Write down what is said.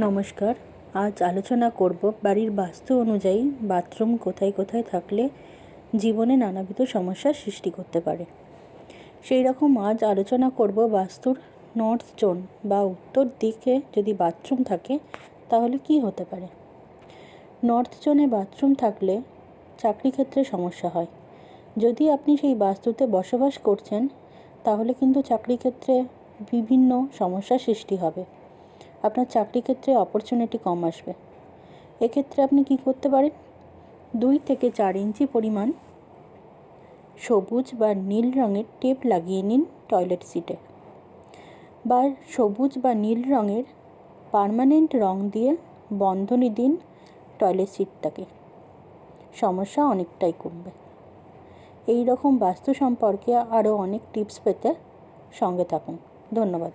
নমস্কার। আজ আলোচনা করব বাড়ির বাস্তু অনুযায়ী বাথরুম কোথায় কোথায় থাকলে জীবনে নানাবিধ সমস্যার সৃষ্টি করতে পারে। সেই রকম আজ আলোচনা করব বাস্তুর নর্থ জোন বা উত্তর দিকে যদি বাথরুম থাকে তাহলে কি হতে পারে। নর্থ জোনে বাথরুম থাকলে চাকরি ক্ষেত্রে সমস্যা হয়। যদি আপনি সেই বাস্তুতে বসবাস করছেন তাহলে কিন্তু চাকরি ক্ষেত্রে বিভিন্ন সমস্যার সৃষ্টি হবে। আপনার চাকরি ক্ষেত্রে অপরচুনিটি কম আসবে। এক্ষেত্রে আপনি কি করতে পারেন, 2 থেকে 4 ইঞ্চি পরিমাণ সবুজ বা নীল রঙের টেপ লাগিয়ে নিন টয়লেট সিটে, বা সবুজ বা নীল রঙের পার্মানেন্ট রং দিয়ে বন্ধনী দিন টয়লেট সিটটাকে। সমস্যা অনেকটাই কমবে। এই রকম বাস্তু সম্পর্কে আরও অনেক টিপস পেতে সঙ্গে থাকুন। ধন্যবাদ।